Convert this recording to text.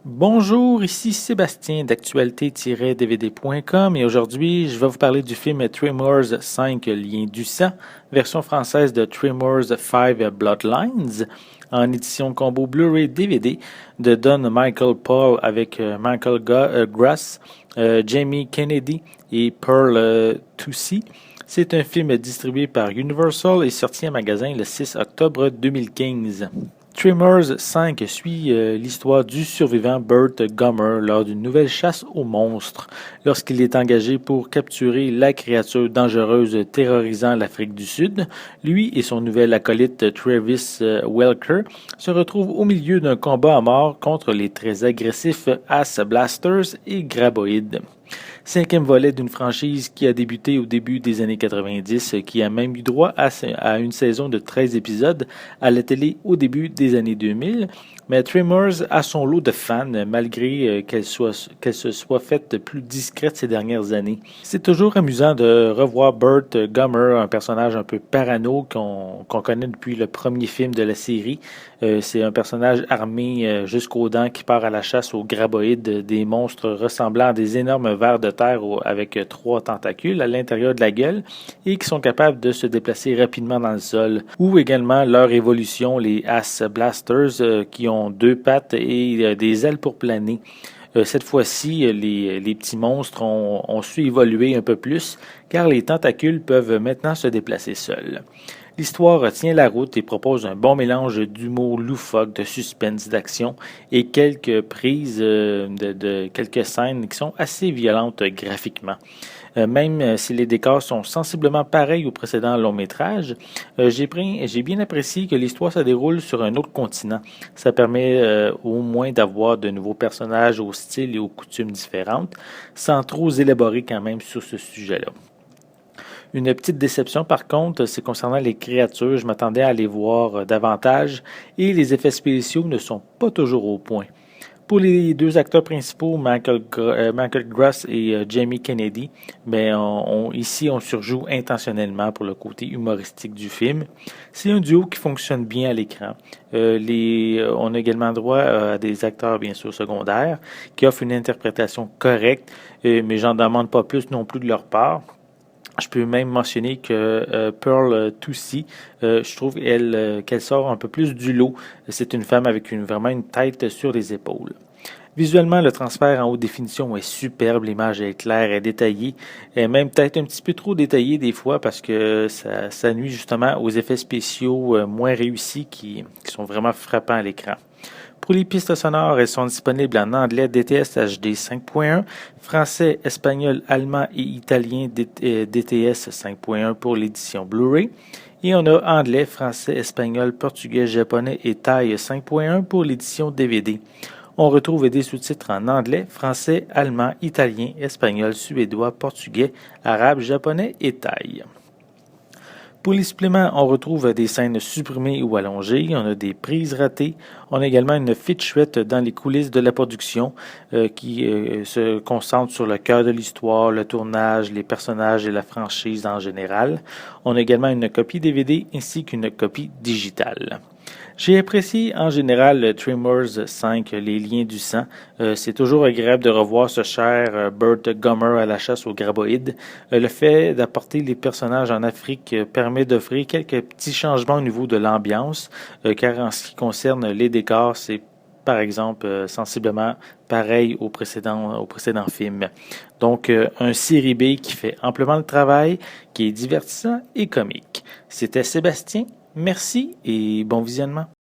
Bonjour, ici Sébastien d'actualité-dvd.com et aujourd'hui je vais vous parler du film Tremors 5 Liens du sang, version française de Tremors 5 Bloodlines, en édition combo Blu-ray DVD de Don Michael Paul avec Michael Grass, Jamie Kennedy et Pearl Toucy. C'est un film distribué par Universal et sorti en magasin le 6 octobre 2015. Tremors 5 suit l'histoire du survivant Burt Gummer lors d'une nouvelle chasse aux monstres, lorsqu'il est engagé pour capturer la créature dangereuse terrorisant l'Afrique du Sud. Lui et son nouvel acolyte Travis Welker se retrouvent au milieu d'un combat à mort contre les très agressifs Ass Blasters et Graboïdes. Cinquième volet d'une franchise qui a débuté au début des années 90, qui a même eu droit à une saison de 13 épisodes à la télé au début des années 2000. Mais Tremors a son lot de fans, malgré qu'elle se soit faite plus discrète ces dernières années. C'est toujours amusant de revoir Burt Gummer, un personnage un peu parano qu'on connaît depuis le premier film de la série. C'est un personnage armé jusqu'aux dents qui part à la chasse aux graboïdes, des monstres ressemblant à des énormes vers de terre avec 3 tentacules à l'intérieur de la gueule et qui sont capables de se déplacer rapidement dans le sol. Ou également leur évolution, les Ass Blasters, qui ont 2 pattes et des ailes pour planer. Cette fois-ci, les petits monstres ont su évoluer un peu plus, car les tentacules peuvent maintenant se déplacer seuls. L'histoire tient la route et propose un bon mélange d'humour loufoque, de suspense, d'action et quelques prises de quelques scènes qui sont assez violentes graphiquement. Même si les décors sont sensiblement pareils au précédent long métrage, j'ai bien apprécié que l'histoire se déroule sur un autre continent. Ça permet au moins d'avoir de nouveaux personnages au style et aux coutumes différentes, sans trop élaborer quand même sur ce sujet-là. Une petite déception par contre, c'est concernant les créatures. Je m'attendais à les voir davantage et les effets spéciaux ne sont pas toujours au point. Pour les 2 acteurs principaux, Michael Grass et Jamie Kennedy, ici on surjoue intentionnellement pour le côté humoristique du film. C'est un duo qui fonctionne bien à l'écran. On a également droit à des acteurs bien sûr secondaires qui offrent une interprétation correcte, mais j'en demande pas plus non plus de leur part. Je peux même mentionner que Pearl Toucy, je trouve qu'elle sort un peu plus du lot. C'est une femme avec vraiment une tête sur les épaules. Visuellement, le transfert en haute définition est superbe, l'image est claire et détaillée, et même peut-être un petit peu trop détaillée des fois parce que ça nuit justement aux effets spéciaux moins réussis qui sont vraiment frappants à l'écran. Pour les pistes sonores, elles sont disponibles en anglais DTS HD 5.1, français, espagnol, allemand et italien DTS 5.1 pour l'édition Blu-ray. Et on a anglais, français, espagnol, portugais, japonais et thaï 5.1 pour l'édition DVD. On retrouve des sous-titres en anglais, français, allemand, italien, espagnol, suédois, portugais, arabe, japonais et thaï. Pour les suppléments, on retrouve des scènes supprimées ou allongées, on a des prises ratées, on a également une featurette dans les coulisses de la production qui se concentre sur le cœur de l'histoire, le tournage, les personnages et la franchise en général. On a également une copie DVD ainsi qu'une copie digitale. J'ai apprécié en général Tremors 5, Les liens du sang. C'est toujours agréable de revoir ce cher Burt Gummer à la chasse aux graboïdes. Le fait d'apporter les personnages en Afrique permet d'offrir quelques petits changements au niveau de l'ambiance, car en ce qui concerne les décors, c'est par exemple sensiblement pareil au précédent film. Donc, un série B qui fait amplement le travail, qui est divertissant et comique. C'était Sébastien. Merci et bon visionnement.